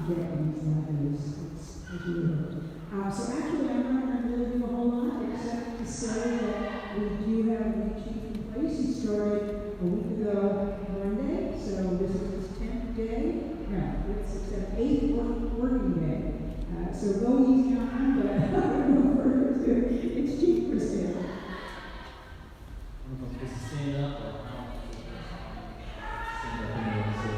deputies nowadays. It's weird. So actually, I'm not going to really do a whole lot except to say that we do have a new chief in place. He started a week ago Monday, so this is his 10th day. No, it's an 8th working day. So go easy on him, but I don't know further to it's Chief Christine. I don't know if I'm supposed to stand up or how. Stand up anyway. So,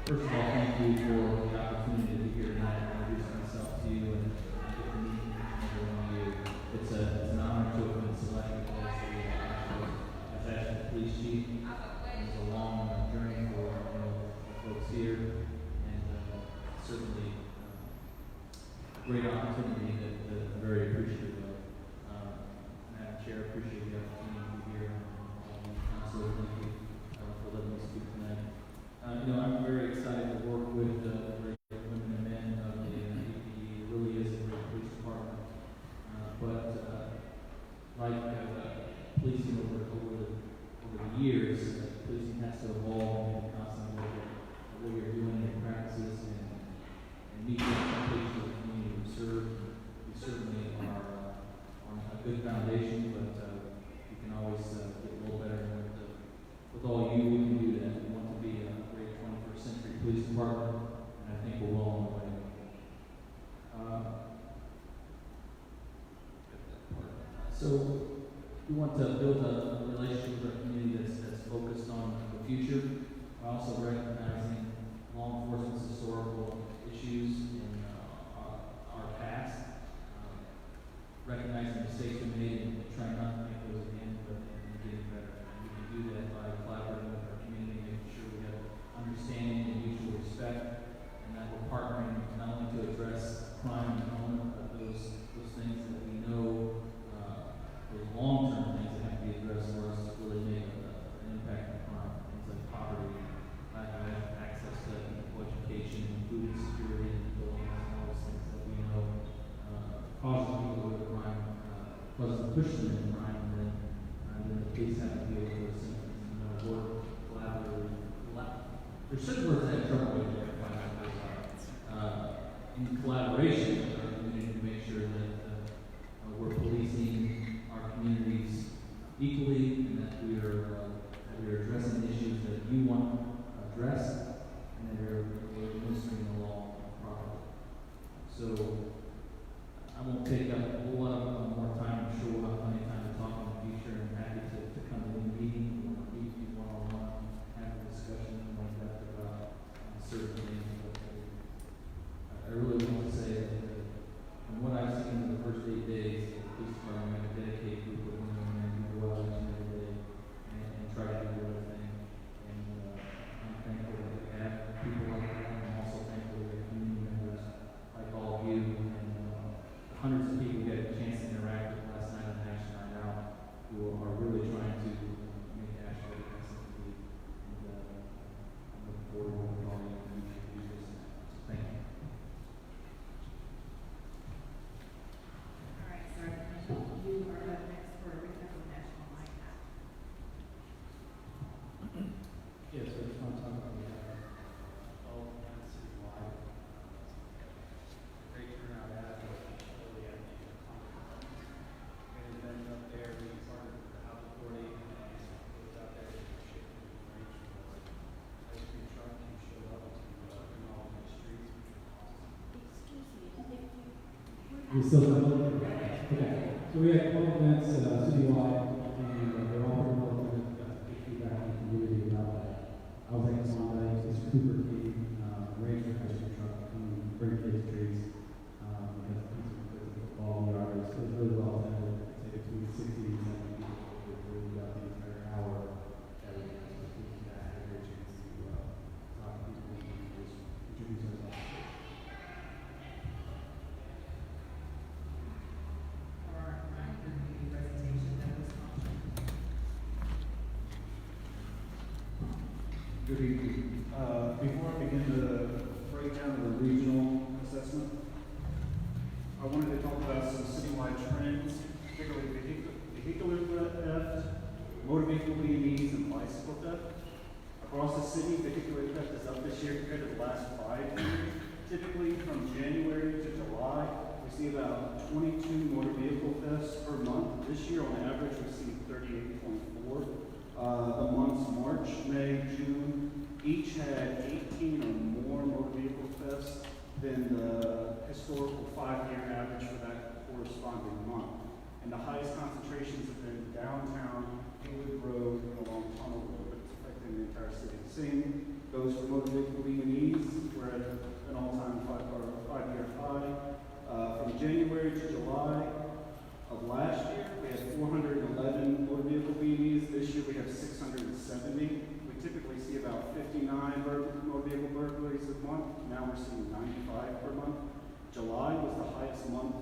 first of all, thank you for the opportunity to be here tonight and introduce myself to you and get to meet every one of you. It's an honor to have been selected as the Asheville Police Chief. It's a long journey for the folks here, and certainly a great opportunity that I'm very appreciative of. Madam Chair, appreciate the opportunity to be here. So thank you for letting me speak tonight. I'm very excited to work with the great women and men of the APD. It really is a great police department. But like policing over the years, policing has to evolve and constantly look at what you're doing in practices and meet the expectations of the community we serve. We certainly are on a good foundation, but we can always get a little better. And with all you, we can do that. We want to be a great 21st century police department, and I think we're well on the way. So we want to build a relationship with our community that's focused on the future, while also recognizing law enforcement's historical issues in our past, recognizing mistakes we made and trying not to make those again, but and getting better. And we can do that by collaborating with our community, making sure we have understanding and mutual respect, and that we're partnering not only to address crime component, but those things that we know, those long-term things that have to be addressed for us to really make an impact on crime. Things like poverty, lack of access to education, food insecurity, and buildings, and all those things that we know causes people to go to crime, causes push them into crime, and then the police have to deal with those symptoms. Work collaboratively. There's certain words I have trouble with there. In collaboration with our community to make sure that we're policing our communities equally, and that we are addressing issues that you want addressed, and that we're administering the law properly. So I won't take up a whole lot more time. I'm sure we'll have plenty of time to talk in the future, and happy to come to any meeting or meet you one-on-one, have a discussion like that about certain things. But I really want to say that from what I've seen in the first 8 days, the police department have a dedicated group of women and men who go out each and every day and try to do the right thing. And I'm thankful that we have people like that, and I'm also thankful that we have community members like all of you, and hundreds of people get a chance to interact with last night on National Night Out who are really trying to make Asheville the best it can be. And I'm looking forward to working with all of you to do this. So thank you. All right, Sergeant Mitchell, you are up next for a recap of National Night Out. Yes, I just want to talk about all citywide. Great turnout at really at the conference. We had an event up there, we partnered with the House Authority, and was out there to ship information for ice cream truck and showed up to do all the streets, which was awesome. Excuse me, I think We still have okay. So we had 12 events citywide, and they're all pretty well good feedback from the community about that. I was at Monday, this Cooper team, Ranger ice cream truck, coming bring kids trees. We had some football yards. It was really well attended. I'd say between 60 and 70 people. We really got the entire hour. Everything was speaking to that. I had a great chance to talk to people and introduce ourselves. Good evening. Before I begin the breakdown of the regional assessment, I wanted to talk about some citywide trends, particularly vehicular theft, motor vehicle BMEs, and bicycle theft. Across the city, vehicular theft is up this year compared to the last 5 years. Typically, about 22 motor vehicle thefts per month. This year, on average, we see 38.4. The months March, May, June, each had 18 or more motor vehicle thefts than the historical 5-year average for that corresponding month. And the highest concentrations have been downtown, Haywood Road, and along Tunnel Road, but it's affecting the entire city. Same goes for motor vehicle B&Es. We're at an all-time 5-year high. From January to July of last year, we had 411 motor vehicle B&Es. This year we have 670. We typically see about 59 motor vehicle burglaries a month. Now we're seeing 95 per month. July was the highest month,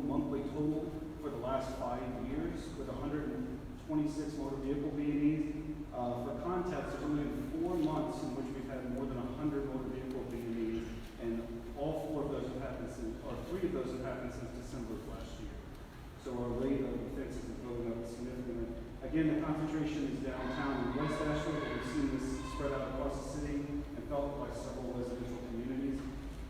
monthly total for the last 5 years, with 126 motor vehicle B&Es. For context, there's only been 4 months in which we've had more than 100 motor vehicle B&Es, and all 4 of those have happened since, or 3 of those have happened since December of last year. So our rate of offenses is going up significantly. Again, the concentration is downtown in West Asheville, but we've seen this spread out across the city and felt by several residential communities.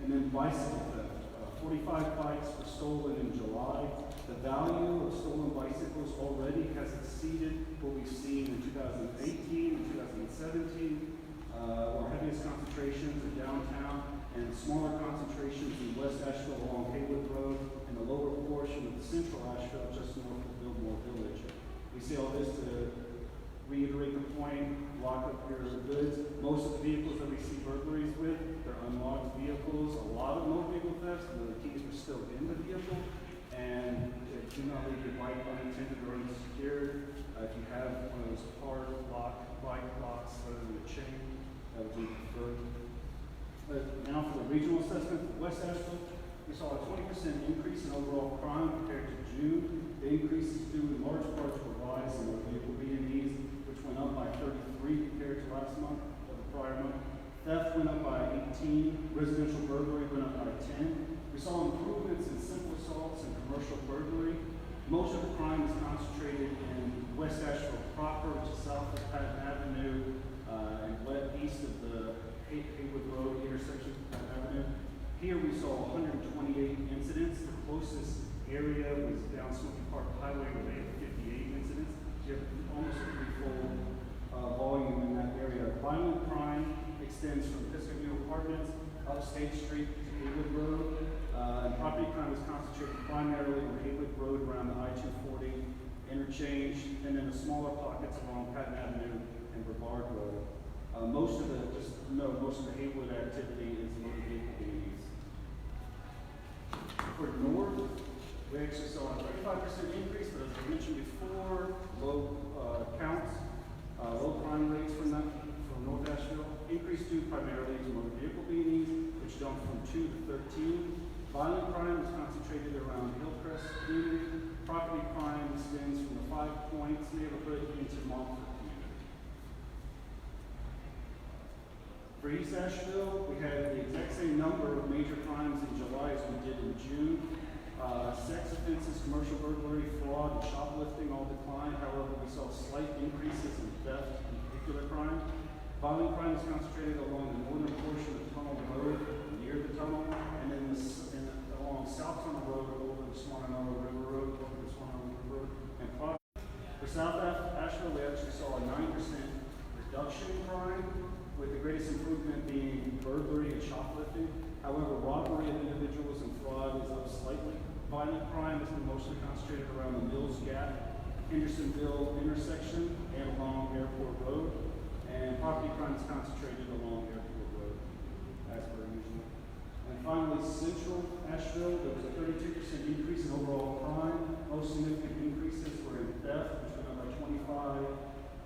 And then bicycle theft. 45 bikes were stolen in July. The value of stolen bicycles already has exceeded what we've seen in 2018 and 2017. Our heaviest concentrations are downtown, and smaller concentrations in West Asheville along Haywood Road and the lower portion of the central Asheville just north of Biltmore Village. We say all this to reiterate the point, lock up your goods. Most of the vehicles that we see burglaries with, they're unlocked vehicles. A lot of motor vehicle thefts, the keys are still in the vehicle, and do not leave your bike unattended or unsecured. If you have one of those hard lock bike locks other than a chain, that would be preferred. But now for the regional assessment for West Asheville, we saw a 20% increase in overall crime compared to June. The increase is due in large part to a rise in motor vehicle B&Es, which went up by 33 compared to last month or the prior month. Theft went up by 18. Residential burglary went up by 10. We saw improvements in simple assaults and commercial burglary. Most of the crime is concentrated in West Asheville proper, which is south of Patton Avenue and east of the Haywood Road intersection of Patton Avenue. Here we saw 128 incidents. The closest area was down Smoky Park Highway where they had 58 incidents. You have almost a threefold volume in that area. Violent crime extends from Piscataway Apartments up State Street to Haywood Road. And property crime is concentrated primarily on Haywood Road around the I-240 interchange, and then the smaller pockets along Patton Avenue and Brevard Road. Most of the Haywood activity is motor vehicle B&Es. For North, we actually saw a 35% increase, but as I mentioned before, low counts, low crime rates from North Asheville. Increased due primarily to motor vehicle B&Es, which jumped from 2 to 13. Violent crime is concentrated around Hillcrest community. Property crime extends from the 5 Points neighborhood into Montford community. For East Asheville, we had the exact same number of major crimes in July as we did in June. Sex offenses, commercial burglary, fraud, and shoplifting all declined. However, we saw slight increases in theft and vehicular crime. Violent crime is concentrated along the northern portion of Tunnel Road, near the tunnel, and then along South Tunnel Road over the Swananoa River Road, and for South Asheville, we actually saw a 9% reduction in crime, with the greatest improvement being burglary and shoplifting. However, robbery of individuals and fraud is up slightly. Violent crime has been mostly concentrated around the Mills Gap, Hendersonville intersection, and along Airport Road. And property crime is concentrated along Airport Road, as per usual. And finally, Central Asheville, there was a 32% increase in overall crime. Most significant increases were in theft, which went up by 25.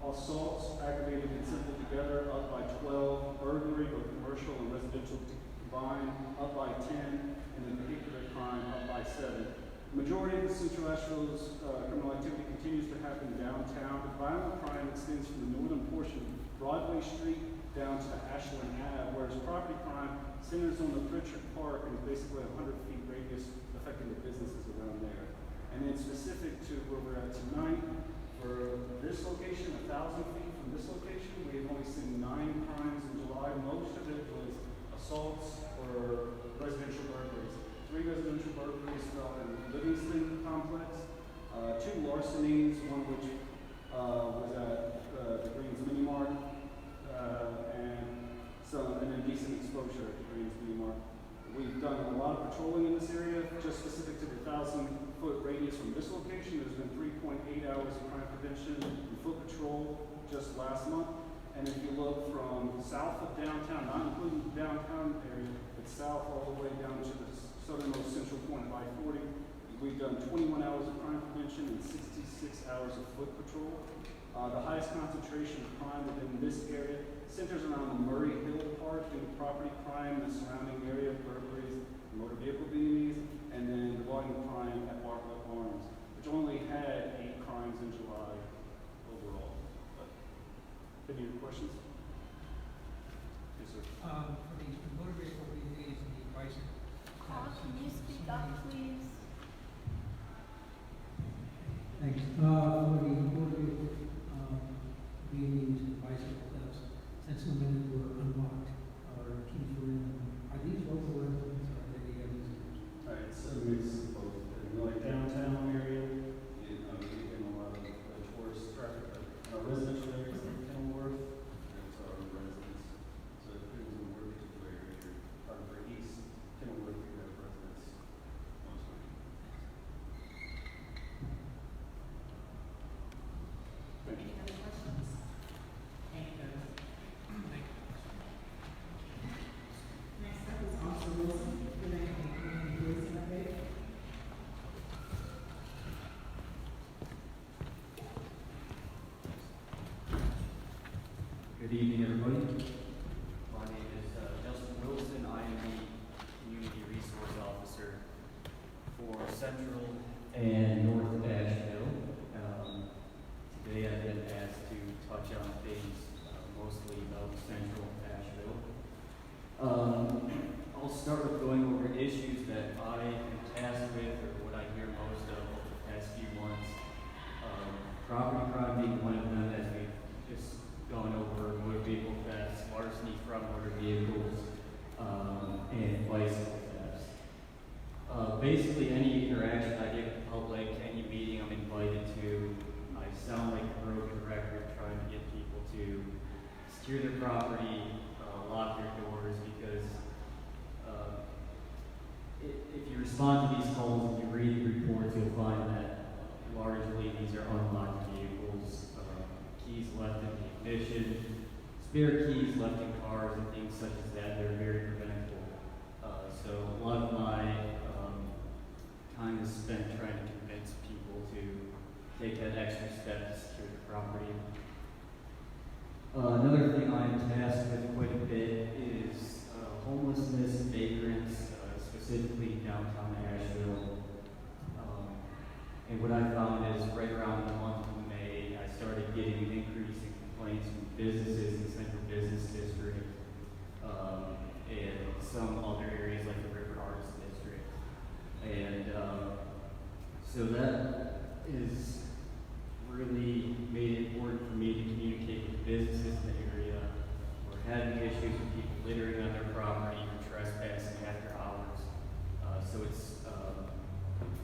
Assaults, aggravated and simple together, up by 12. Burglary, both commercial and residential combined, up by 10. And then vehicular crime, up by 7. The majority of the Central Asheville's criminal activity continues to happen downtown, but violent crime extends from the northern portion of Broadway Street down to Ashland Ave, whereas property crime centers on the Pritchard Park and is basically a 100-feet radius affecting the businesses around there. And then specific to where we're at tonight, for this location, 1,000 feet from this location, we have only seen 9 crimes in July. Most of it was assaults or residential burglaries. 3 residential burglaries fell in Livingston complex, 2 larcenies, one which was at the Greens Mini Mart, and an indecent exposure at the Greens Mini Mart. We've done a lot of patrolling in this area, just specific to the 1,000-foot radius from this location. There's been 3.8 hours of crime prevention and foot patrol just last month. And if you look from south of downtown, not including the downtown area, but south all the way down to the southernmost central point of I-40, we've done 21 hours of crime prevention and 66 hours of foot patrol. The highest concentration of crime within this area centers around the Murray Hill Park due to property crime in the surrounding area, burglaries, motor vehicle BMEs, and then the volume of crime at Bartlett Arms, which only had 8 crimes in July overall. Any other questions? Yes, sir. For the motor vehicle BMVs and the bicycle. Can you speak up, please? Thanks. For the motor vehicle BMVs and bicycle thefts, since so many were unlocked or keys were in them, are these local residents or are they visitors? Alright, so it's both. In like downtown area, we get a lot of tourist traffic, but in our residential areas like Kenilworth, that's our residents. So it depends on where particular area you're, for east Kenilworth, we have residents mostly. Thank you. Any other questions? Thank you. Next up is Officer Wilson. Good evening, Wilson, update. Good evening, everybody. My name is Justin Wilson. I am the Community Resource Officer for Central and North Asheville. Today I've been asked to touch on things mostly about Central Asheville. I'll start with going over issues that I am tasked with or what I hear most of over the past few months. Property crime being one of them, as we've just gone over, motor vehicle thefts, larceny from motor vehicles, and bicycle thefts. Basically, any interaction I get with the public, any meeting I'm invited to, I sound like a broken record trying to get people to secure their property, lock their doors, because if you respond to these calls and you read the reports, you'll find that largely these are unlocked vehicles, keys left in the ignition, spare keys left in cars, and things such as that. They're very preventable. So a lot of my time is spent trying to convince people to take that extra step to secure the property. Another thing I'm tasked with quite a bit is homelessness, vagrants, specifically downtown Asheville. And what I found is right around the month of May, I started getting an increase in complaints from businesses in Central Business District and some other areas like the River Arts District. And so that is really made it important for me to communicate with businesses in the area. We're having issues with people littering on their property or trespassing after hours. So it's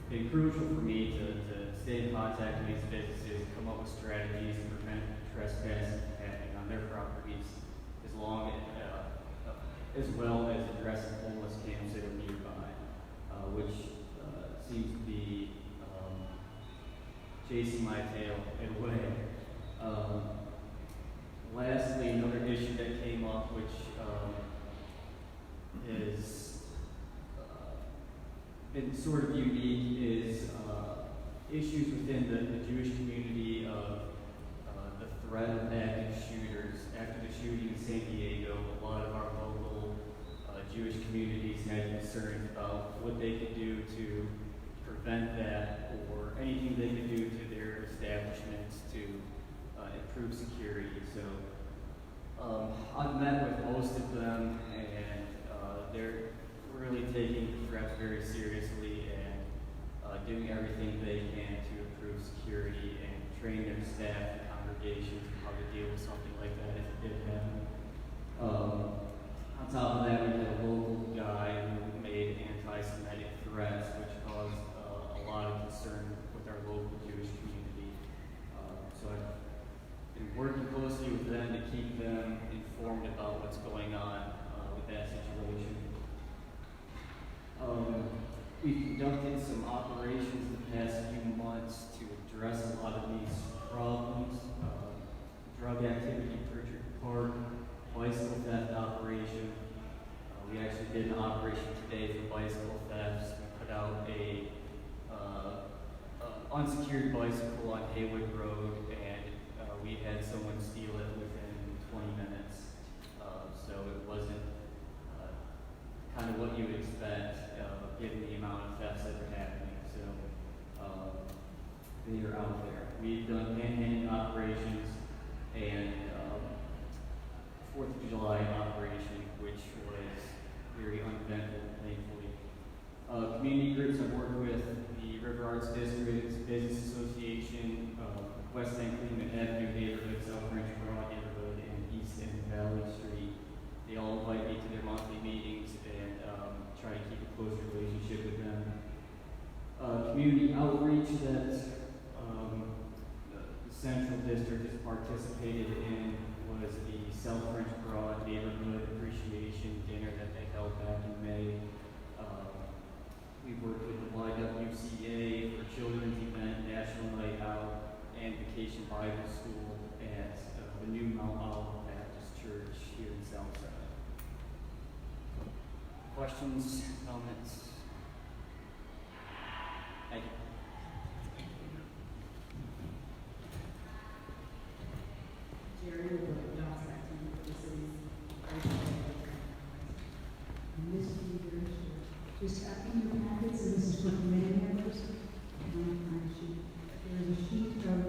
been crucial for me to stay in contact with these businesses, come up with strategies to prevent trespassing from happening on their properties, as well as addressing homeless camps that are nearby, which seems to be chasing my tail in a way. Lastly, another issue that came up, which is been sort of unique, is issues within the Jewish community of the threat of active shooters. After the shooting in San Diego, a lot of our local Jewish communities had concerns about what they could do to prevent that, or anything they could do to their establishments to improve security. So I've met with most of them, and they're really taking the threats very seriously and doing everything they can to improve security and train their staff and congregations on how to deal with something like that if it did happen. On top of that, we had a local guy who made anti-Semitic operations the past few months to address a lot of these problems. Drug activity, Pritchard Park, bicycle theft operation. We actually did an operation today for bicycle thefts. We put out a unsecured bicycle on Haywood Road, and we had someone steal it within 20 minutes. So it wasn't kind of what you would expect, given the amount of thefts that are happening. So they are out there. We've done manhandling operations and 4th of July operation, which was very uneventful, thankfully. Community groups I've worked with, the River Arts District, Business Association, West End Cleveland Avenue neighborhood, South French Broad neighborhood, and East End Valley Street. They all invite me to their monthly meetings and try to keep a close relationship with them. Community outreach that the Central District has participated in was the South French Broad Neighborhood Appreciation Dinner that they held back in May. We worked with the YWCA for Children's Event, National Night Out, and Vacation Bible School at the new Mount Olive Baptist Church here in Southside. Questions, comments? Thank you. Jerry, will bounce back to you for the city's And this will be very short. Just in your packets, and this is for committee members. There's a sheet of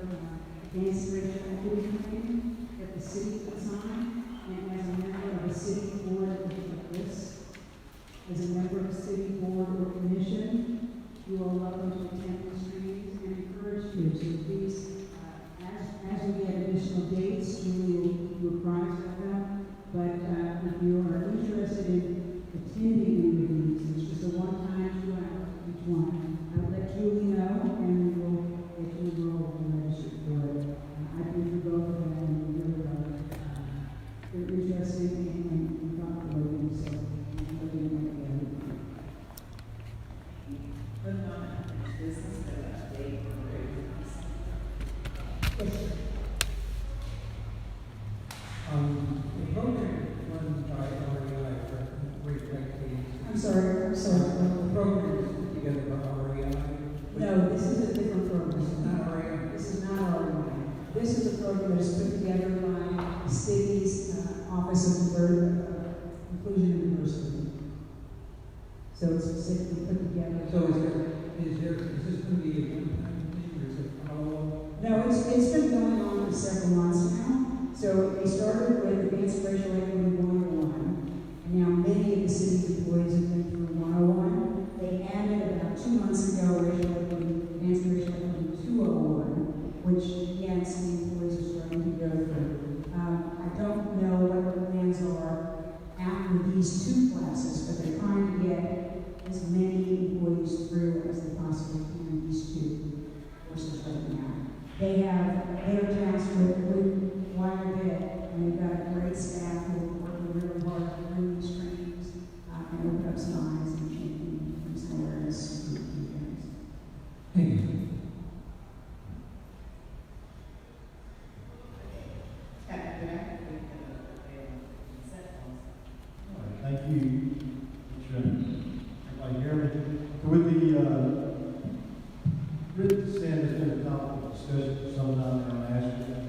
advanced racial equity training that the city can sign, and as a member of a city board like this, as a member of a city board or commission, you are welcome to attend these trainings and encouraged to. So please, as we get additional dates, we will keep you apprised of them. But if you are interested in attending any of these, it's just a one-time 2 hours each one. I'll let Julie know, and we will get you enrolled and registered for it. I've been through both of them, and we really are they're interesting and thought-provoking, so I'm hoping to get it. Put on business that they The program run by REI for Great Recreation. I'm sorry. The program is put together by REI. No, this is a different program. This is not REI. This is not our program. This is a program that is put together by the city's Office of Inclusion and Diversity. So it's specifically put together. So is this going to be a one-time thing, or is it follow-up? No, it's been going on for several months now. So they started with Advanced Racial Equity 101, and now many of the city's employees have been through 101. They added about 2 months ago Advanced Racial Equity 201, which again city employees are starting to go through. I don't know what the plans are after these 2 classes, but they're trying to get as many employees through as they possibly can in these 2 courses right now. They are tasked with quite a bit, and they've got a great staff who are working really hard to bring these trainings and open up some eyes and some awareness to things. Thank you. Thank you. Everybody hear me? With the written consent has been a topic of discussion for some time now in Asheville.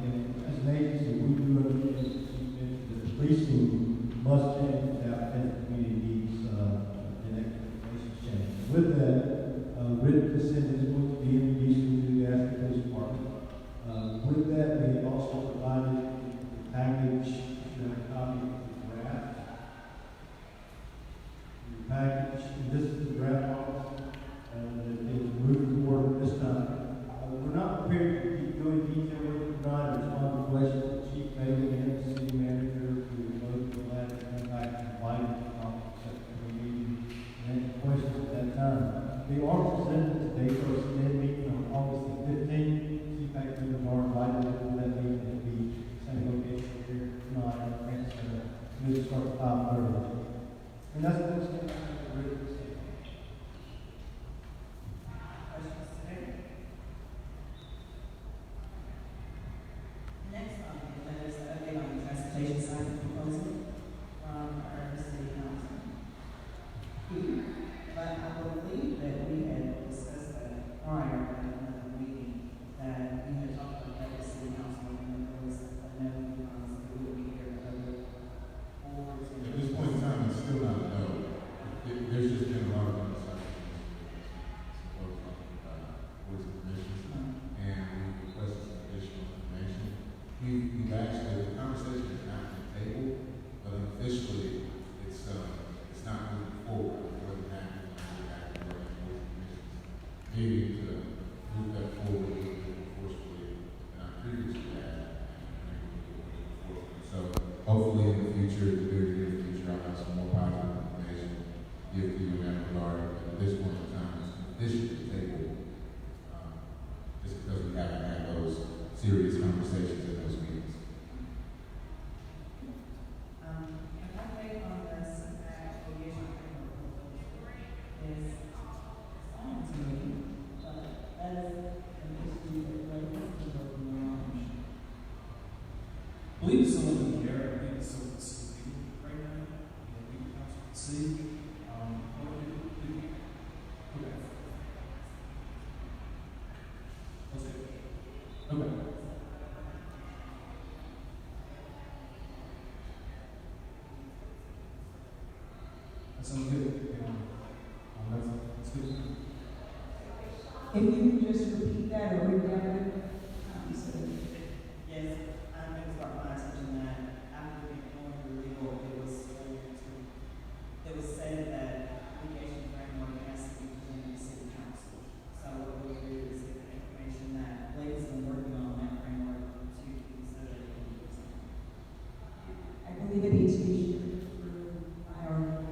And as an agency, we do understand that policing must change without the community needs and expectations change. With that, written consent is going to be introduced into the Asheville Police Department. With that, we also provided the package, a copy of the draft. The package, and this is the draft policy, and it is moving forward this time. We're not prepared to keep going detail with it tonight, or respond to questions that Chief Bailey and the city manager who both will have to come back and invite the conference at the meeting and answer questions at that time. They are presented today for a committee meeting on August the 15th. CPAC members are invited to that meeting at the same location here tonight. We'll start at 5:30. And that's what's going to happen. believe it's someone in the air. I think it's someone that's sleeping right now. We can see. Okay. Let's see. Okay. That sounds good. That's good. If you can just repeat that or read down it. Yes, I'm going to start my attention that after we going through legal, it was said that litigation framework has to be presented to city council. So what we do is get the information that Blake's been working on that framework to consider it. I believe it needs to be shared by our.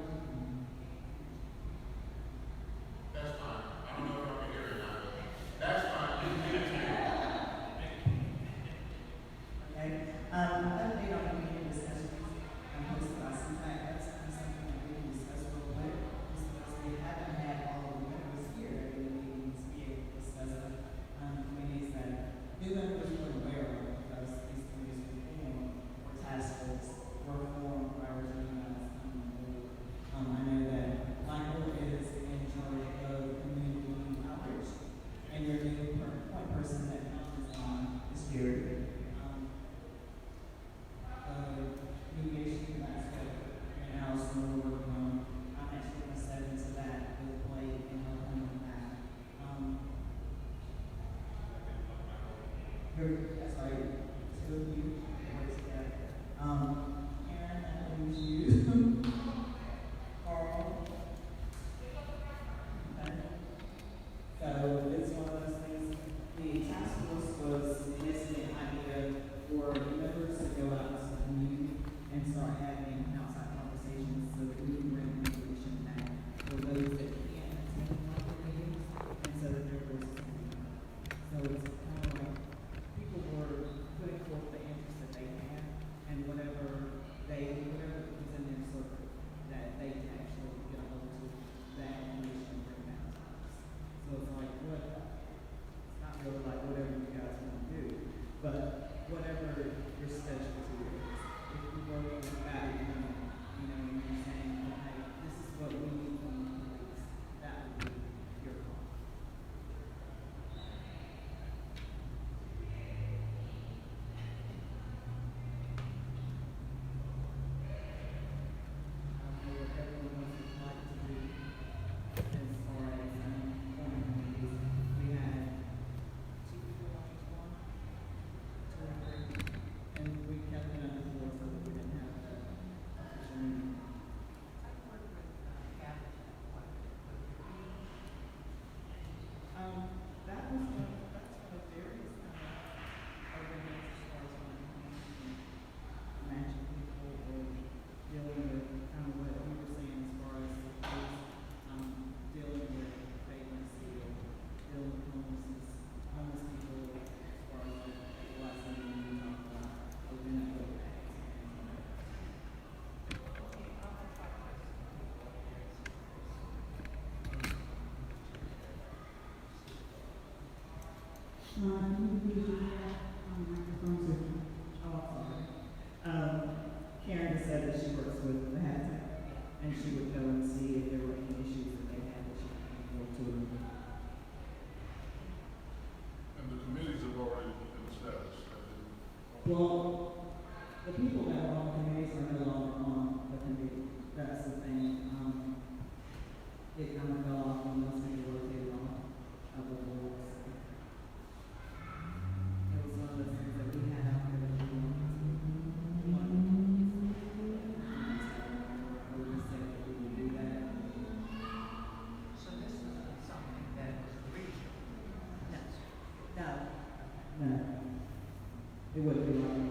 That's fine. I don't know if y'all can hear it or not. That's fine. You can get it to me. Okay, update on community discussions, hosted by CPAC, that's something that we can discuss real quick, just because we haven't had all of the members here at the meetings be able to discuss it. Committees that new members were aware of, because these committees were formed, or task force, were formed prior to you guys coming on board. I know that Michael is in charge of community outreach, and your new point person that comes on is Jerry. Mediation, that's what, and Allison we're working on. I'm actually going to step into that with Blake and help him with that. That's right, two of you work together. Karen, that was you. Carl. Okay. So it's one of those things, the task force was basically an idea for members to go out to the community and start having outside conversations so that we can bring information back for those that can't attend local meetings and so that their voices can be heard. So it's kind of like people were putting forth the interest that they had and whatever was in their circle that they can actually get a hold of that information and bring back to us. So it's like it's not really like whatever you guys want to do, but whatever your specialty is. If you work with that, and you're saying, okay, this is what we need from the police, that would be your call. I don't know what everyone else would like to do as far as forming committees. We had two people on each one, two or three, and we kept it under four so that we didn't have the official meeting. That's one of Jerry's arguments as far as when it comes to matching people or dealing with kind of what you were saying as far as the police, dealing with vagrancy or dealing with homeless people as far as the last thing we talked about, opening up the bags and things like that. You use your microphone. Oh, sorry. Karen said that she works with the habitat, and she would go and see if there were any issues that they had that she could go to them. And the committees have already been established. Well, the people that are on the committees are no longer on the committee. That's the thing. It kind of fell off when those people rotated off of the boards. It was one of those things that we had out there that we wanted to do. We just said that we would do that. So this is something that was regional. No. No. It wouldn't be like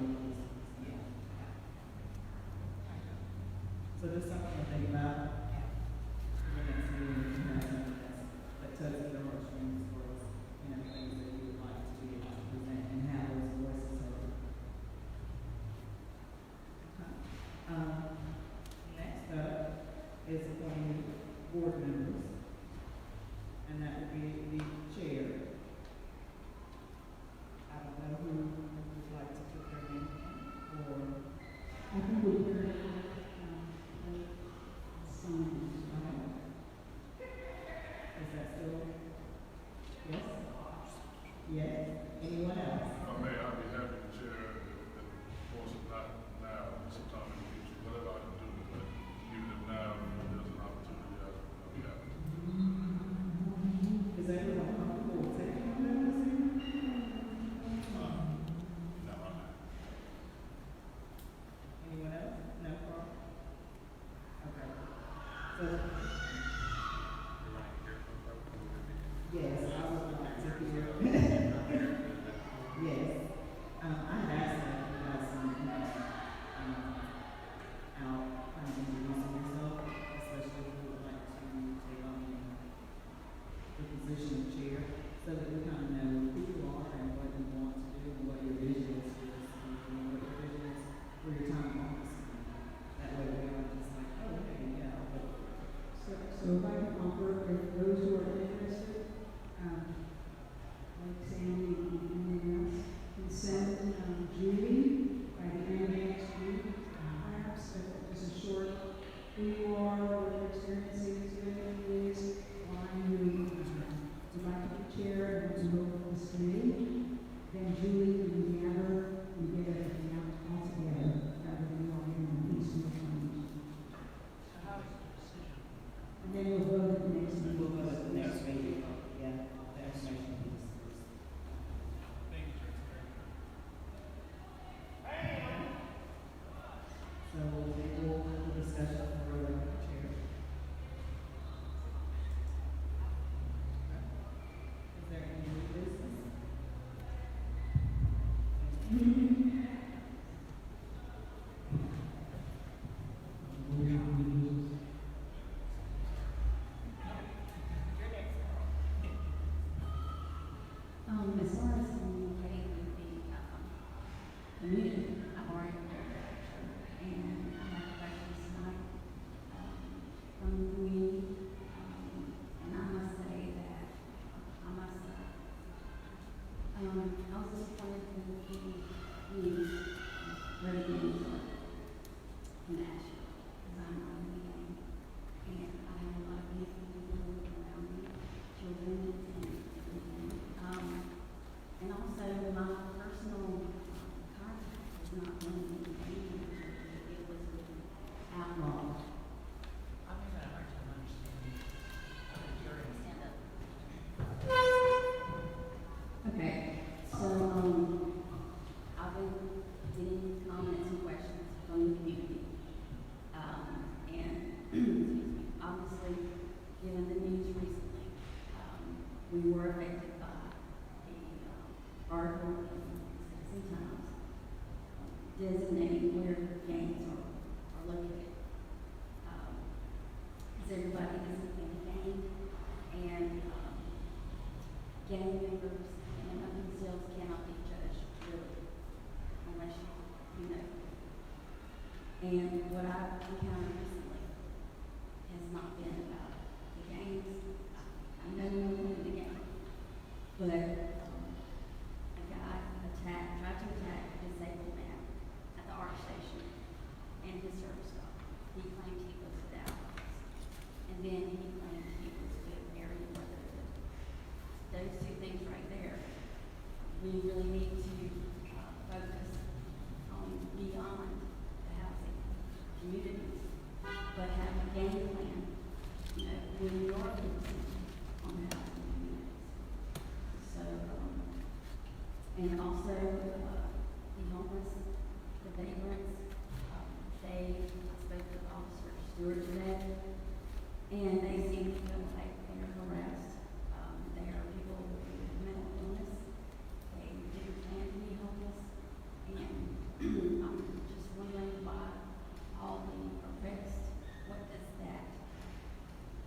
Yes, I would like to hear. Yes. I had asked her if you guys out kind of introducing yourself, especially if you would like to take on the position of chair, so that we kind of know who you are and what you want to do and what your vision is for this company, and what your vision is for your time in office. That way we aren't just like, oh, hey, yeah, but So if I can offer, if those who are interested, like Sandy and anyone else, can send Julie by the end of next week, perhaps, just a short who you are, what your experience is, why you would like to be chair and to go for this committee. Then Julie can gather and get everything out all together, rather than all in one piece of the So how is the decision? And then we'll vote at the next meeting. we'll go to the next meeting. Yeah, the information piece. Thank you, Chair. So we'll table the discussion for the chair. Is there any new business? As far as communicating with the community, I've already done that. And I have questions tonight from the community. And I must say that I was disappointed in the news where the games are in Asheville, because I'm not in the game. And I have a lot of people around me, children and everything. And also my personal contact was not one of the things it was outlawed. I'm having a hard time understanding. Hearing. Stand up. Okay, so, I've been getting comments and questions from the community. And, excuse me, obviously, given the news recently, we were affected by the article in Citizen Times designating where gangs are located. Because everybody is in a gang, and gang members and themselves cannot be judged, really, unless you know. And what I've encountered recently has not been about the gangs. I know no one in the gang, but a guy tried to attack a disabled man at the ARC station and his service dog. He claimed he was with Alex, and then he claimed he was with Aaron Brotherhood. Those two things right there, we really need to focus on beyond the housing communities, but have a game plan, when you are focusing on the housing communities. So, and also, the homeless, the vagrants, I spoke to Officer Stewart today, and they seem to feel like they're harassed. They are people with mental illness. They didn't plan to be homeless, and I'm just wondering why all the arrests, what does that,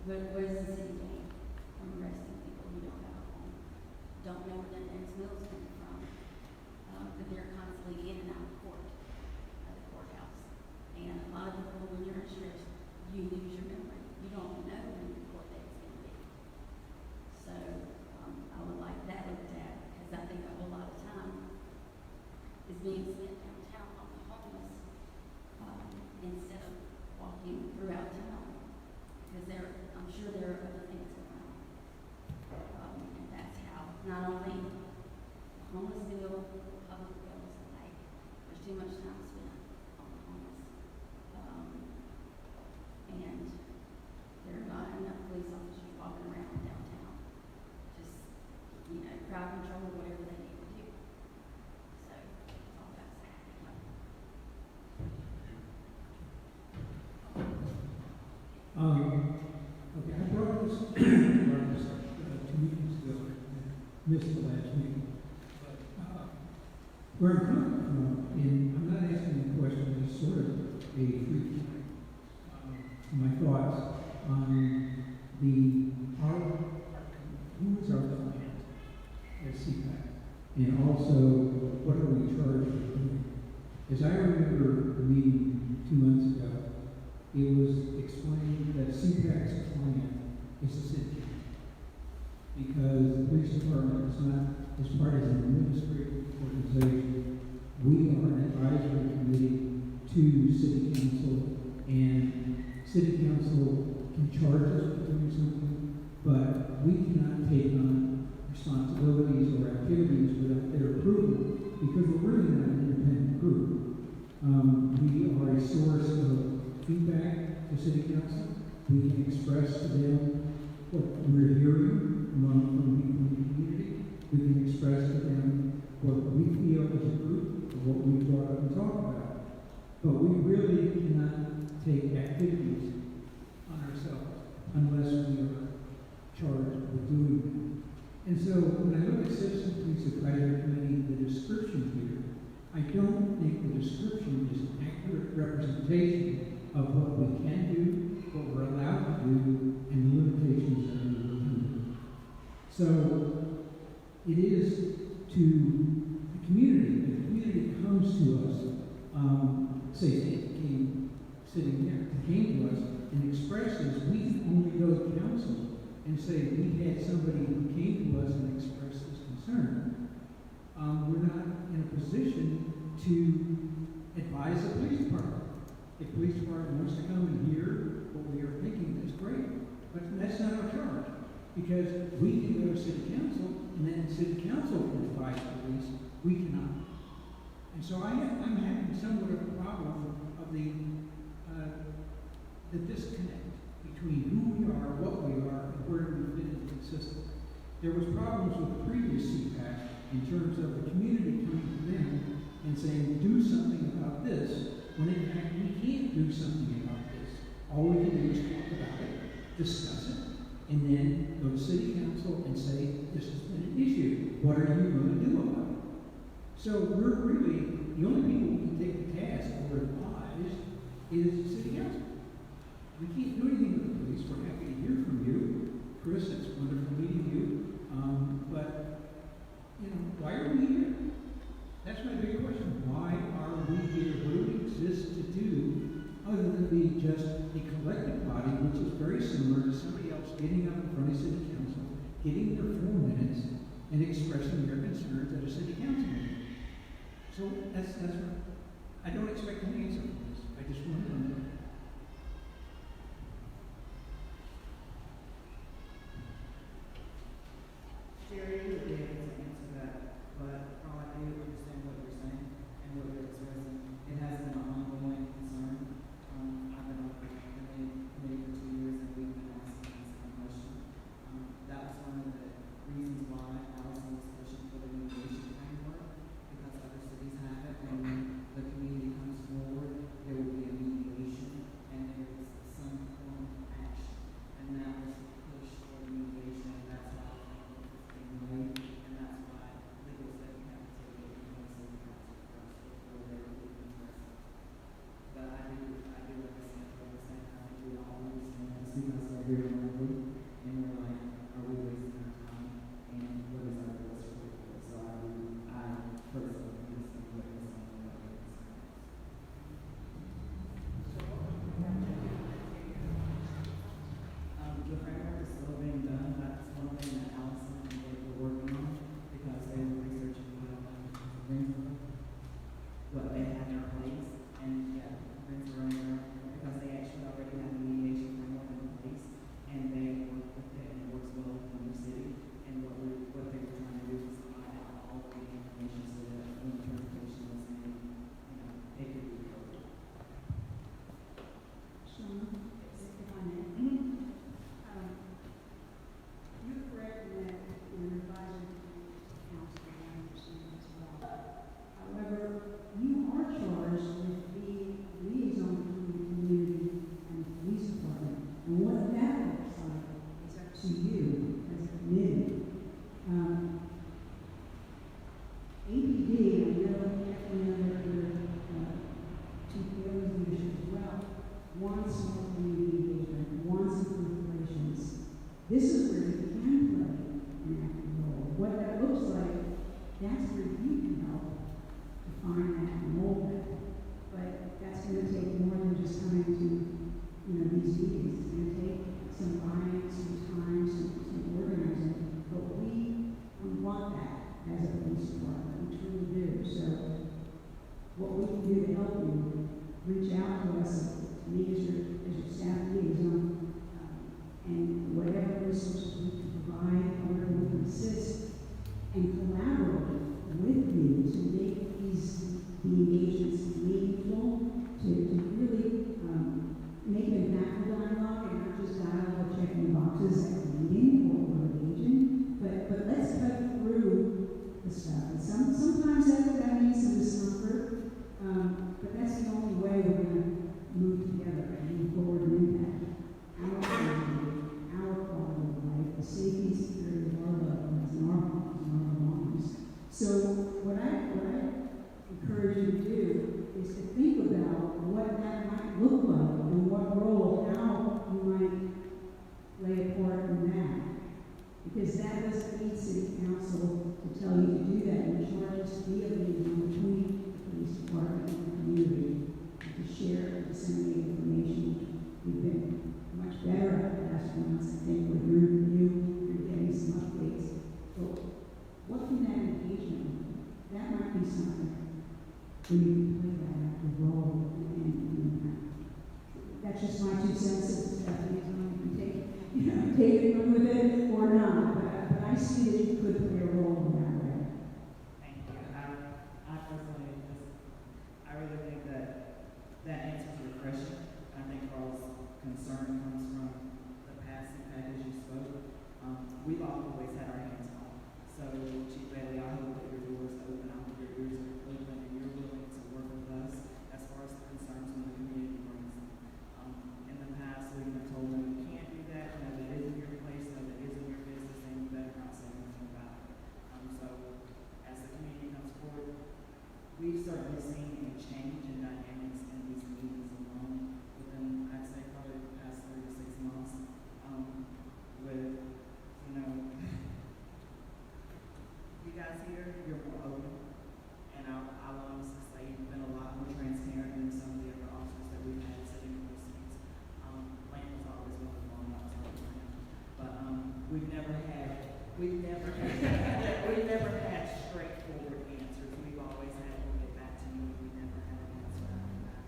what is the city gain from arresting people who don't have a home? Don't know where their next meal's coming from, but they're constantly in and out of court, at the courthouse. And a lot of people, when you're stressed, you lose your memory. You don't know when your court date's going to be. So I would like that looked at, because I think a whole lot of time is being spent downtown on the homeless instead of walking throughout town, because I'm sure there are other things going on. And that's how not only homeless bill, public bill, brought this up 2 meetings ago, I missed the last meeting. But where I'm coming from, and I'm not asking the question, it's sort of a free my thoughts on who is our client at CPAC, and also what are we charged with doing. As I remember the meeting 2 months ago, it was explained that CPAC's client is the city council, because the police department is not, as part of an administrative organization, we are an advisory committee to city council, and city council can charge us with doing something, but we cannot take on responsibilities or activities without their approval, because we're really not an independent group. We are a source of feedback to city council. We can express to them what we're hearing from people in the community. We can express to them what we feel as a group, or what we brought up and talked about. But we really cannot take activities on ourselves unless we are charged with doing that. And so when I look at Citizen Police Advisory Committee, the description here, I don't think the description is an accurate representation of what we can do, what we're allowed to do, and the limitations that we will do. So it is to the community. The community comes to us, say it came sitting there, came to us and expresses, we can only go to council and say we had somebody who came to us and expressed this concern. We're not in a position to advise the police department. If the police department wants to come and hear what we are thinking, that's great. But that's not our charge. Because we can go to city council, and then city council can advise the police. We cannot. And so I'm having somewhat of a problem of the disconnect between who we are, what we are, and where we fit into the system. There was problems with the previous CPAC in terms of the community coming to them and saying, do something about this, when in fact we can't do something about this. All we can do is talk about it, discuss it, and then go to city council and say, this has been an issue. What are you going to do about it? So we're really, the only people who can take the task or advise is city council. We can't do anything with the police. We're happy to hear from you. Chris, it's wonderful meeting you. But, why are we here? That's my big question. Why are we here? What do we exist to do other than be just a collective body, which is very similar to somebody else getting up in front of city council, getting their 4 minutes, and expressing their concerns at a city council meeting? So that's what I don't expect an answer from this. I just want to know. Jerry, you would be able to answer that, but all I do understand what you're saying and what you're expressing. It has been an ongoing concern. I've been on the committee for 2 years, and we've been asking this kind of question. That was one of the reasons why Allison was pushing for the mediation framework, because other cities have it, and when the community comes forward, there will be a mediation This is where you can play an active role. What that looks like, that's where you can help define that and mold that. But that's going to take more than just coming to, these meetings. It's going to take some buy-in, some time, some organizing. But we want that as a police department. We truly do. So what we can do to help you, reach out to us, to me as your staff liaison, and whatever resources we can provide, where we can assist, and collaborate with you to make the engagements meaningful, to really make an impactful dialogue and not just dialogue checking boxes at the meeting or engaging, but let's cut through the stuff. And sometimes that means some discomfort, but that's the only way we're going to move together and move forward and impact our community, our quality of life, the safety and security of our loved ones and our homes and our belongings. So what I encourage you to do is to think about what that might look like and what role, how you might play a part in that. Because that doesn't need city council to tell you to do that. Your charge is to be a liaison between the police department and the community, and to share and disseminate information. We've been much better at the last months. I think we're hearing from you, you're getting some updates. So what can that engagement be? That might be something where you can play that active role and that's just my 2 cents. Stephanie, you can take it run with it or not. But I see that you could play a role in that way. Thank you. I personally I really think that answer is refreshing. I think Carl's concern comes from the past CPAC as you spoke. We've always had our hands on. So, Chief Bailey, I hope that your doors open. I hope your ears are open and you're willing to work with us as far as the concerns when the community brings them. In the past, we've been told, no, you can't do that. No, that isn't your place. No, that isn't your business. And you better not say anything about it. So, as the community comes forward, we've certainly seen a change in dynamics in these meetings alone within, I'd say, probably the past 3 to 6 months. With, you guys here, you're more open. And I'll honestly say you've been a lot more transparent than some of the other officers that we've had sitting in those seats. Lane was always one of the long officers. But we've never had straightforward answers. We've always had, we'll get back to you. We never had an answer after that.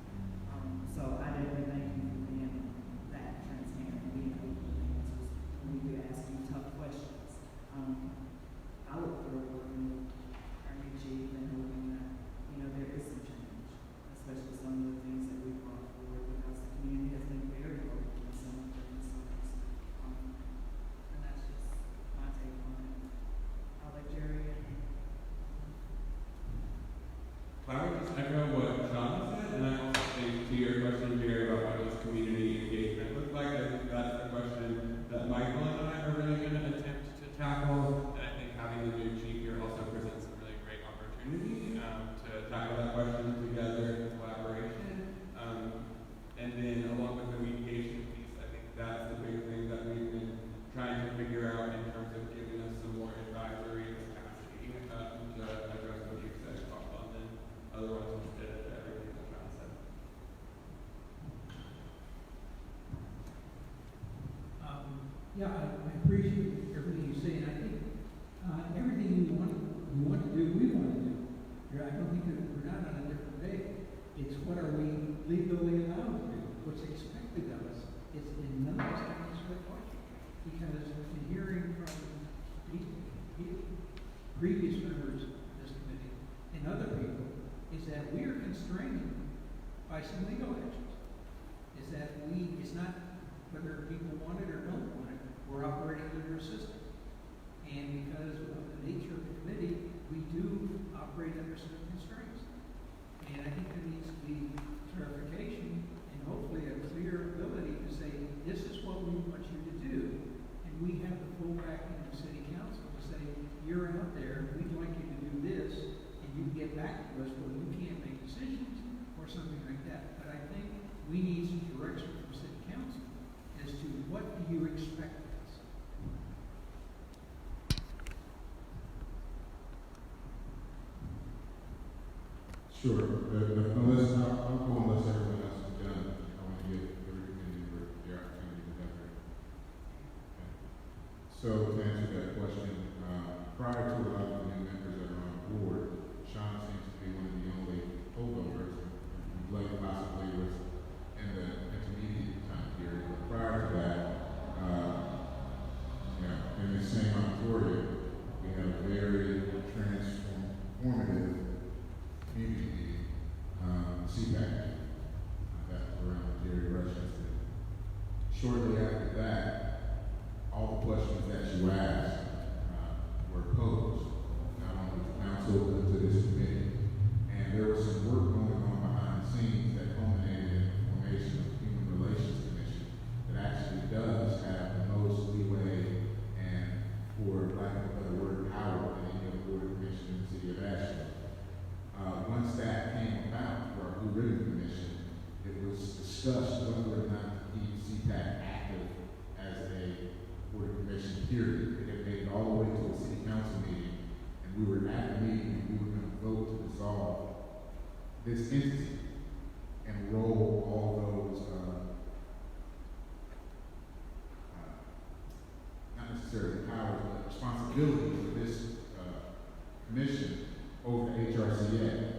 So I definitely thank you for being that transparent and being open with answers when we do ask you tough questions. I look forward to working with our new chief and hoping that, there is some change, especially some of the things that we've brought forward because the community has been very open in some of the concerns. And that's just my take on it. I'll let Jerry and I would just echo what Sean said, and I also think to your question, Jerry, about what does community engagement look like. I think that's the question that Michael and I are really going to attempt to tackle. And I think having the new chief here also presents a really great opportunity to tackle that question together in collaboration. And then along with the mediation piece, I think that's the big thing that we've been trying to figure out in terms of giving us some more advisory capacity to address what you said, Paul, and then otherwise just everything that John said. I appreciate everything you say, and I think everything you want to do, we want to do. I don't think that we're not on a different page. It's what are we legally allowed to do? What's expected of us? It's in none of us have answered that question. Because in hearing from previous members of this committee and other people, is that we are constrained by some legal actions. Is that it's not whether people want it or don't want it, we're operating under a system. And because of the nature of the committee, we do operate under certain constraints. And I think there needs to be clarification and hopefully a clear ability to say, this is what we want you to do. And we have the full backing of the city council to say, you're out there, we'd like you to do this, and you can get back to us, well, you can't make decisions or something like that. But I think we need some direction from city council as to what do you expect of us? Sure, unless, I'll go unless everyone else is done. I want to give every committee member the opportunity to have their. Okay. So to answer that question, prior to a lot of the new members that are on board, Sean seems to be one of the only holdovers, and Blake possibly was in the intermediate time period, but prior to that, in the same auditorium, we had a very transformative community meeting, CPAC, that was around Jerry Rush's. Shortly after that, all the questions that you asked were posed, not only to council but to this committee. And there was some work going on behind the scenes that culminated in the formation of the Human Relations Commission that actually does have the most leeway and, for lack of a better word, power than any other board commission in the city of Asheville. Once that came about for our Blue Ribbon Commission, it was discussed whether or not to keep CPAC active as a board commission period. It had made it all the way to a city council meeting, and we were at the meeting and we were going to vote to dissolve this entity and roll all those, not necessarily powers, but responsibilities of this commission over to HRCA.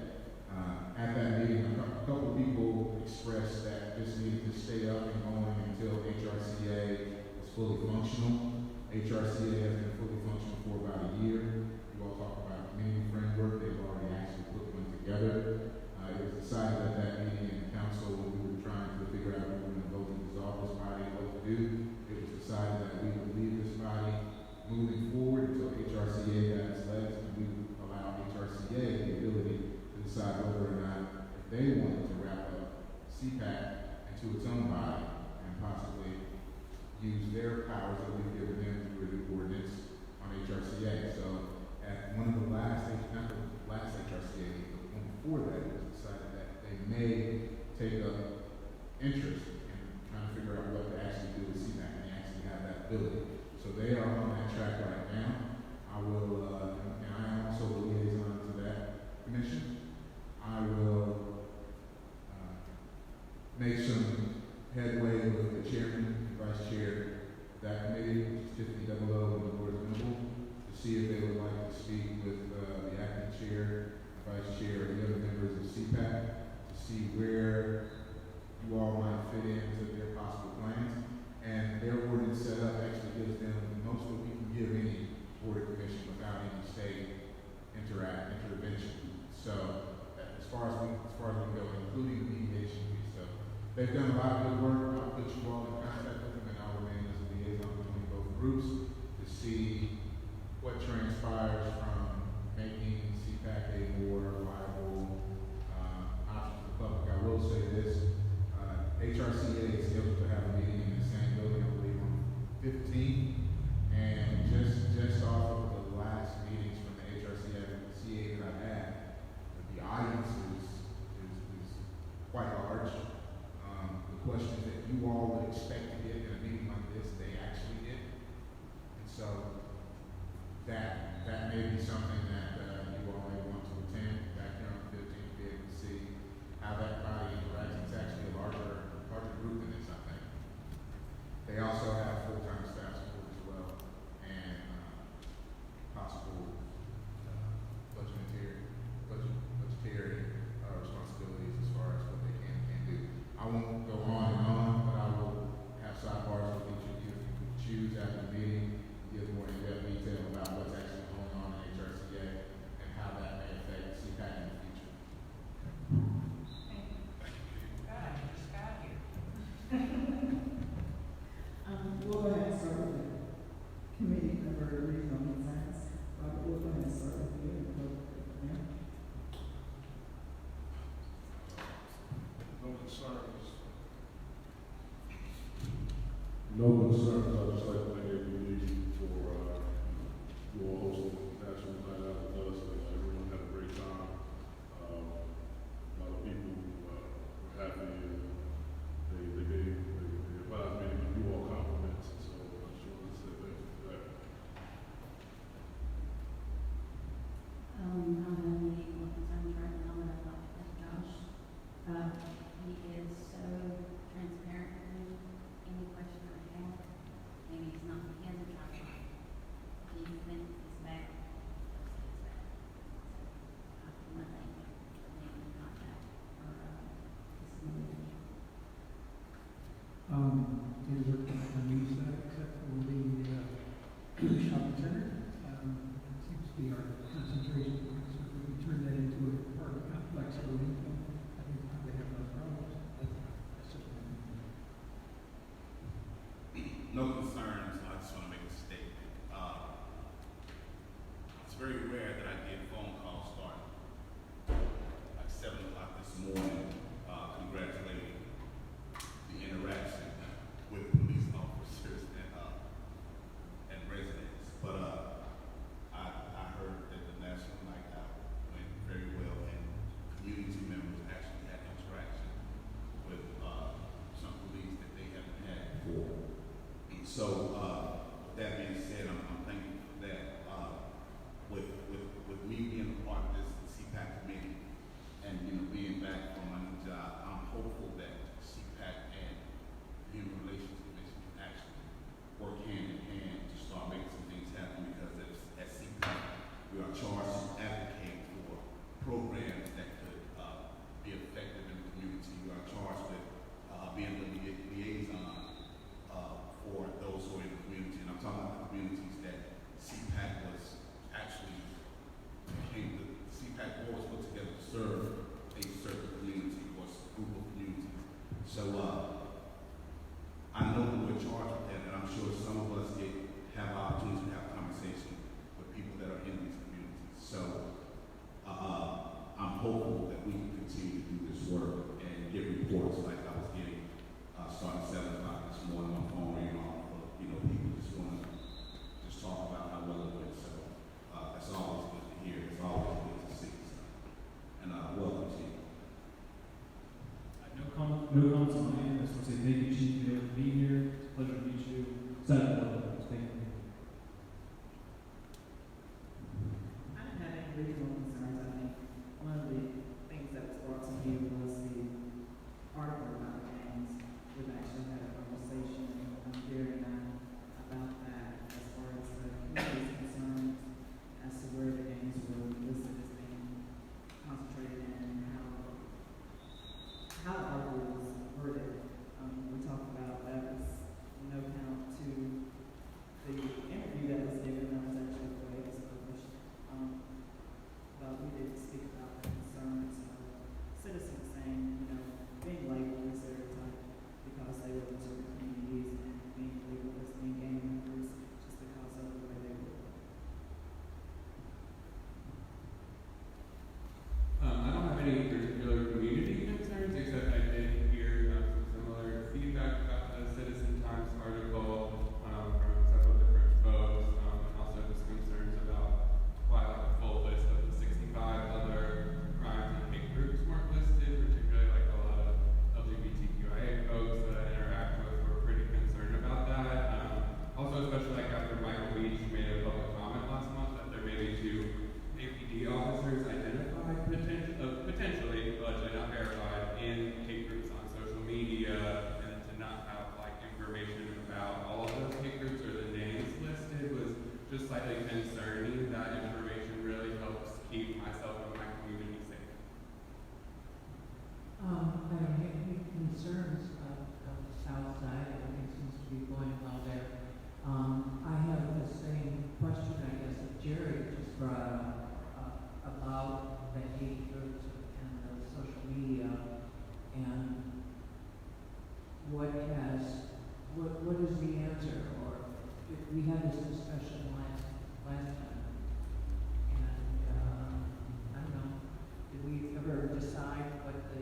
At that meeting, a couple of people expressed that this needed to stay up and going until HRCA was fully functional. HRCA has been fully functional for about a year. You all talk about community framework. They've already actually put one together. It was decided at that meeting in council when we were trying to figure out if we were going to vote to dissolve this body and what to do. It was decided that we would leave this body moving forward until HRCA got its legs, and we would allow HRCA the ability to decide whether or not if they wanted to wrap up CPAC into its own body and possibly use their powers that we've given them through the ordinance on HRCA. So at one of the last, not the last HRCA meeting, but one before that, it was decided that they may take up interest in trying to figure out what to actually do with CPAC, and they actually have that ability. So they are on that track right now. I will, and I am also the liaison to that commission. I will make some headway with the chairman and vice chair of that committee, which is Tiffany Double and Lord Venable, to see if they would like to speak with the acting chair, vice chair, and the other members of CPAC to see where you all might fit into their possible plans. And their ordinance setup actually gives them the most that we can give any board or commission without any state intervention. So as far as we go, including the mediation piece. So they've done a lot of good work. I'll put you all in contact with them, and I'll remain as a liaison between both groups to see what transpires from making CPAC a more viable option for the public. I will say this. HRCA is scheduled to have a meeting in the same building, I believe, on 15th, and just off of the last meetings from the HRCA that I've had, the audience is quite large. The questions that you all would expect to get in a meeting like this, they actually get, and so that may be something that you all may want to attend back here on the 15th to be able to see how that body interacts. It's actually a larger group than this, I think. They also have full-time staff support as well, and possible budgetary responsibilities as far as what they can and can't do. I won't go on and on, but I will have sidebars with each of you if you could choose after the meeting, give more in-depth detail about what's actually going on in HRCA and how that may affect CPAC in the future. God, I just got here. We'll go ahead and start with the committee member regional concerns. Robert, we'll go ahead and start with you and go from there. No concerns. I'd just like to thank everybody for you all hosting National Night Out with us. Everyone had a great time. A lot of people were happy, and they advised me to give you all compliments. So I just wanted to say thank you for that. I don't have any concerns right now, but I'd like to no concerns. I just want to make a statement. It's very rare that I get phone calls starting like 7 o'clock this morning, congratulating the interaction with police officers and residents. But I heard that the National Night Out went very well, and community members actually had interaction with some police that they haven't had before. So, with that being said, I'm thankful for that. With me being a part of this CPAC committee and being back from my new job, I'm hopeful that CPAC and the Human Relations Commission can actually work hand in hand to start making some things happen, because at CPAC we are charged to advocate for programs that could be effective in the community. We are charged with being the liaison for those who are in the community, and I'm talking about the communities that CPAC was actually the CPAC board was put together to serve a certain community or group of communities. So I know that we're charged with that, and I'm sure some of us have opportunities to have conversation with people that are in these communities. So I'm hopeful that we can continue to do this work and get reports like I was getting starting 7 o'clock this morning on phone ringing off. People just want to just talk about how well it went. So that's always good to hear. It's always good to see. So, and welcome to you. No comments on my end. I just want to say thank you, Chief, for being here. It's a pleasure to meet you. Excited about it. Thank you. I didn't have any regional concerns. I think one of the things that was brought to me was the article about gangs. We've actually had a conversation on Jerry and I about that, as far as the community's concerned, as to where the gangs were listed as being concentrated in, and how the article was worded. We talked about that was no count to the interview that was given. That was actually the way it was published. But we did speak about the concerns of citizens saying, being labeled as stereotype because they live in certain communities, and being labeled as being gang members just because of the way they live. I don't have any particular community concerns, except I did hear some similar feedback about the Citizen Times article from several different folks, and also just concerns about quite like a full list of the 65 other crimes and hate groups weren't listed, particularly like a lot of LGBTQIA folks that I interact with were pretty concerned about that. Also, especially like after Michael Beach made a public comment last month that there may be 2 APD officers identified potentially, allegedly not verified, in hate groups on social media, and to not have like information about all of those hate groups or the names listed was just slightly concerning. That information really helps keep myself and my community safe. I don't have any concerns of the south side. Everything seems to be going well there. I have the same question, I guess, that Jerry just brought up about the hate groups and the social media, and what is the answer? Or we had this discussion last time, and I don't know, did we ever decide what the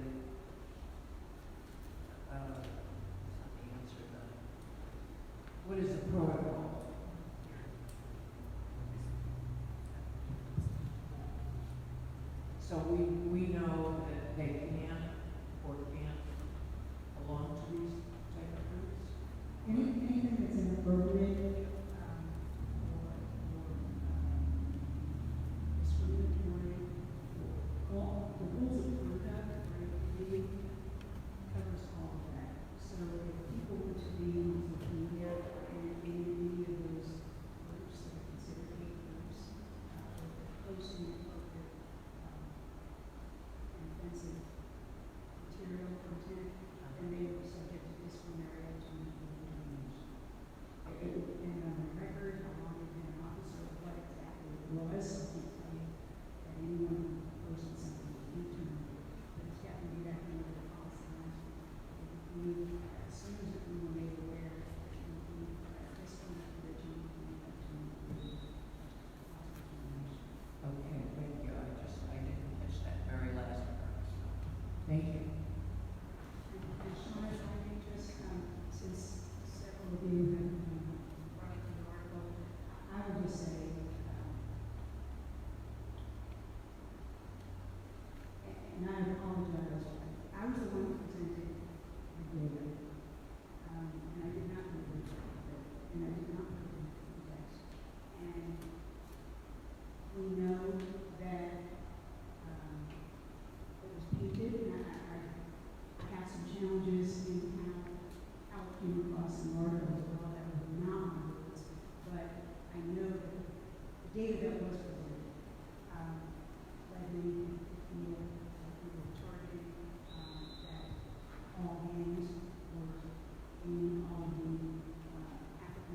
what is the protocol? So we know that they can or can't belong to these type of groups? Anything that's inappropriate, discriminatory, all the rules of conduct, right, really covers all of that. So if people were to be in social media or in any of those groups that are considered hate groups, posting appropriate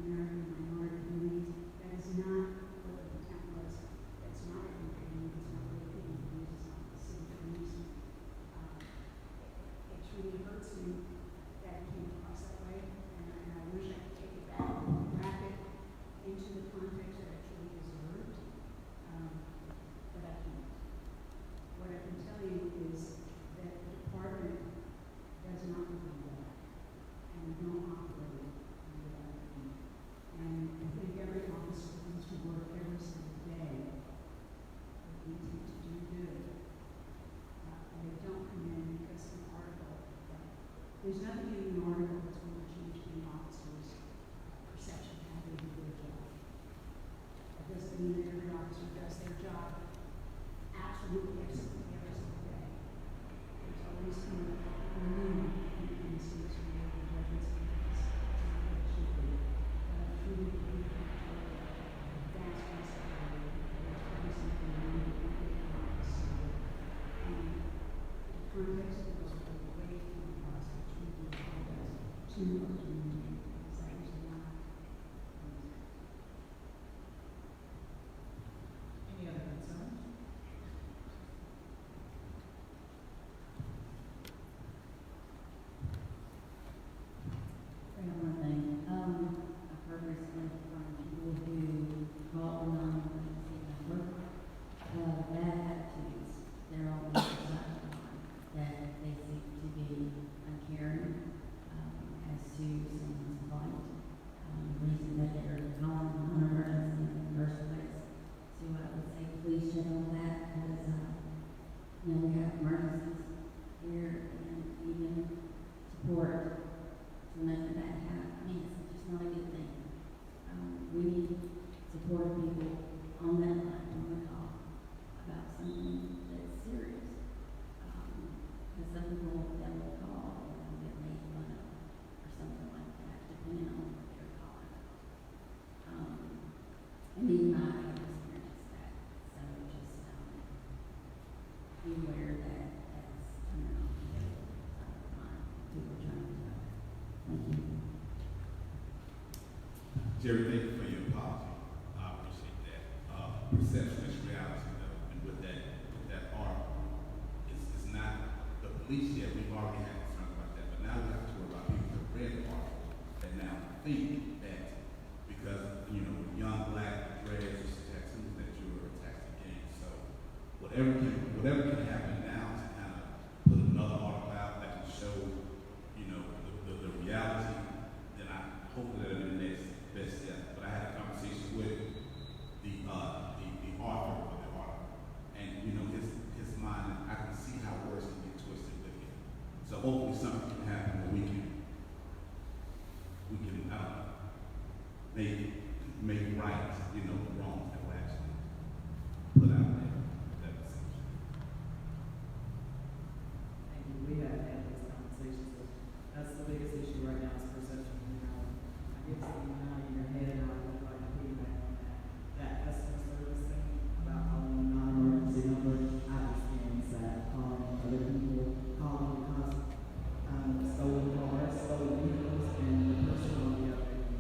American minority communities. That is not what the town was. That's not what the community, it's not what the community is, it's not what the city community. It truly hurts me that it came across that way, and I wish I could take it back and wrap it into the context that it truly deserved, but I can't. What I can tell you is that the department does not believe that, and we don't operate under that. And I think every officer comes to work every single day with the intent to do good. And they don't come in because of an article. There's nothing in an article that's going to change the officer's perception of how they do their job. That doesn't mean that every officer does their job absolutely excellently every single day. There's always kind of a new instances where the judgments are not what it should be. But I truly believe that vast responsibility, there's always something new that we get from officer. And the context of those are way from the process, truly apologize to our community, because that is not. Any other concerns? One thing, I've heard recently from people who call the non-emergency number, bad attitudes. They're always that they seem to be uncaring as to someone's plight. The reason that they're calling the non-emergency in the first place. So I would say please check on that because we have emergencies here and even support. So nothing bad happen. I mean, it's just not a good thing. We need supportive people on that line, on the call, about something that's serious. Because some people that will call and they'll get made fun of or something like that, depending on what they're calling. And even I have experienced that. So just be aware that that's coming off the line. People trying to do that. Thank you. Jerry, thank you for your apology. I appreciate that. Perception is reality, though, and with that article, it's not the police yet. We've already had concerns about that, but now we have to worry about people that read the article that now think that because young black dreads or tattoos that you're attached against. So whatever can happen now to kind of put another article out that can show the reality, then I hope that it'll be the next best step. But I had a conversation with the author of the article, and his mind, I can see how words can get twisted with him. So hopefully something can happen where we can make right, the wrongs that were actually put out there. That perception. Thank you. We have had these conversations. That's the biggest issue right now is perception. I get to see now in your head and I would like to piggyback on that customer service thing about calling a non-emergency number. I experienced that, calling other people, calling because stolen cars, stolen vehicles, and the person on the other end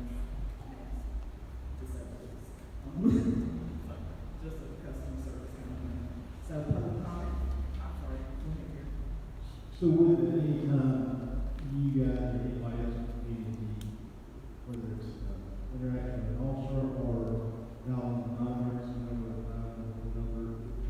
just a customer service company. So public comment. I'm sorry. Go ahead here. So with any you guys or anybody else in the community, whether it's interacting with an officer or non-emergency number,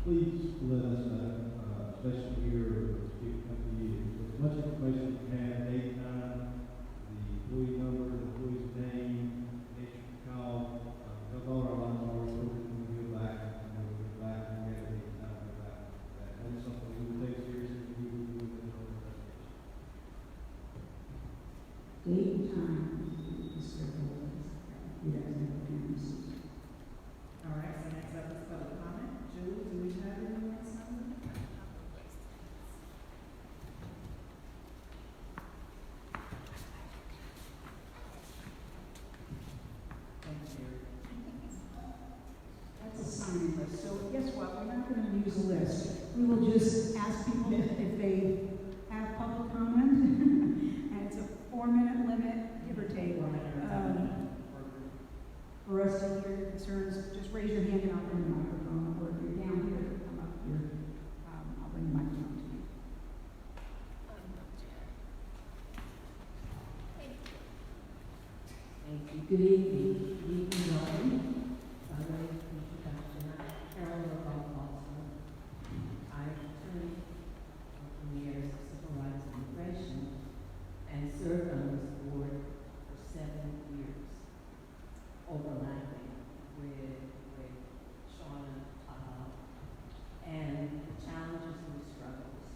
please let us know, especially here, if as much information you can, date, time, the employee number, the employee's name, nature of the call, because all our lines are recorded when we go back, and we have a date and time to go back. That's something we will take seriously, we will do in our investigation. Date and time is critical. You guys have a few minutes. All right, so next up is public comment. Julie, do we have anyone signed? Thank you. That's a signing list. So guess what? We're not going to use a list. We will just ask people if they have public comment. And it's a 4-minute limit, give or take. you know me, by way of introduction, I'm Carol Boston. I returned from the areas of civil rights and immigration and served on this board for 7 years, overlapping with Shauna and the challenges and the struggles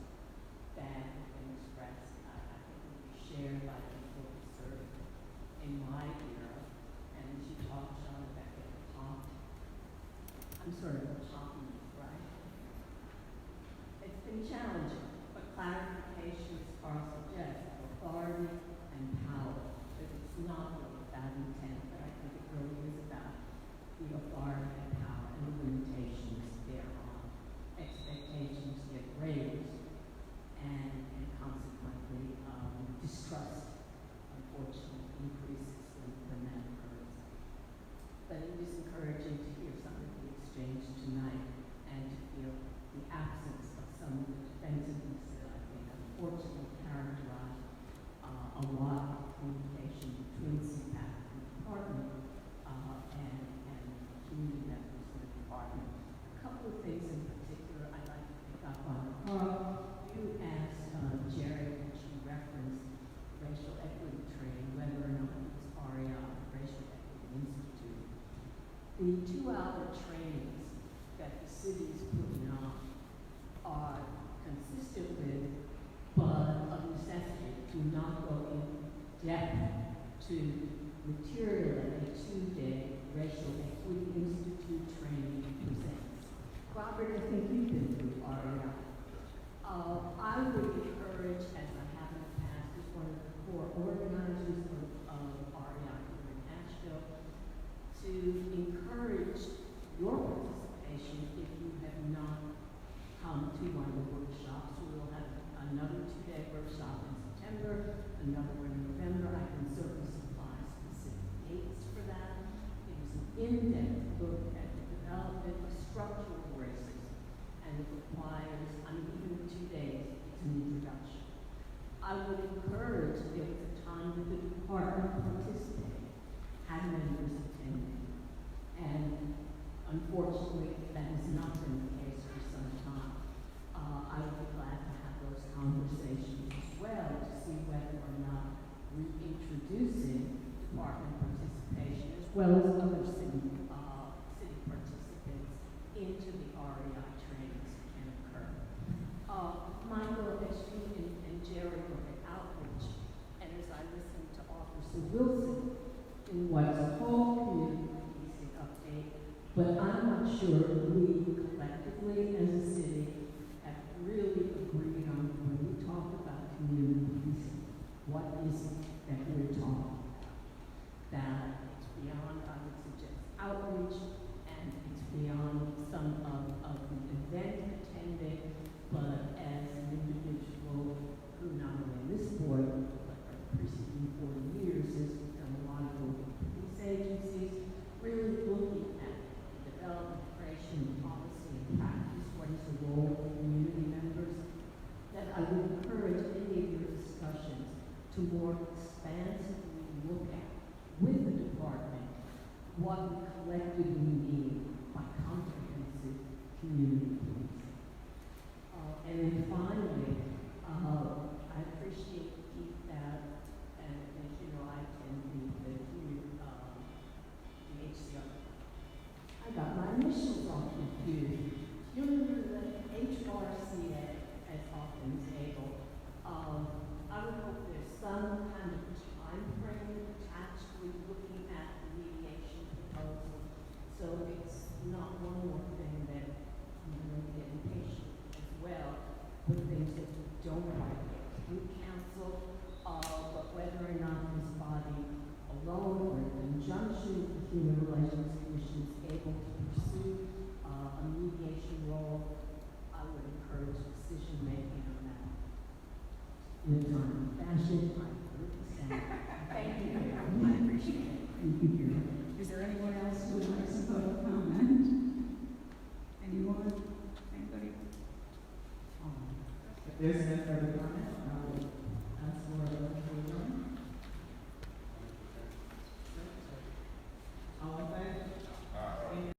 that have been expressed, I think will be shared by people who serve in my era. And as you talk, Shauna, back at the top, I'm sort of talking, right? It's been challenging, but clarification, as Carl suggests, of authority and power. But it's not really about intent, but I think it really is about the authority and power and the limitations thereon. Expectations get raised, and consequently, distrust, unfortunately, increases when that occurs. But it is encouraging to hear some of the exchange tonight and to feel the absence of some of the defensiveness that I think unfortunately characterized a lot of communication between CPAC and the department and the community members in the department. A couple of things in particular I'd like to pick up on. Carl, you asked Jerry, when she referenced racial equity training, whether or not it was REI, Racial Equity Institute. The 2-hour trainings that the city is putting on are consistent with, but of necessity, do not go in depth to material that a 2-day Racial Equity Institute training presents. Robert, I think you've been through REI. I would encourage, as I have in the past, as one of the core organizers of REI here in Asheville, to encourage your participation if you have not come to one of the workshops. We will have another 2-day workshop in September, another one in November. I can certainly supply specific dates for that. It is an in-depth look at the development of structural racism, and it requires, even 2 days, it's an introduction. I would encourage, there was a time that the department participated, had members attending, and unfortunately, that has not been the case for some time. I would be glad to have those conversations as well to see whether or not reintroducing department participation as well as other city participants into the REI trainings can occur. Michael, as you and Jerry look at outreach, and as I listen to Officer Wilson in what's called community policing update, but I'm not sure we collectively as a city have really agreed on when we talk about community policing, what is it that we're talking about? That it's beyond, I would suggest, outreach, and it's beyond some of the event attending, but as an individual who not only in this board, but for the preceding 40 years has done a lot of work with police agencies, really looking at the development, creation, policy, and practice, what is the role of community members, that I would encourage any of your discussions to more expansively look at with the department what we collectively mean by comprehensive community policing. And then finally, I appreciate, Keith, that, and as you know, I attend the HCR. I got my initials off the pew.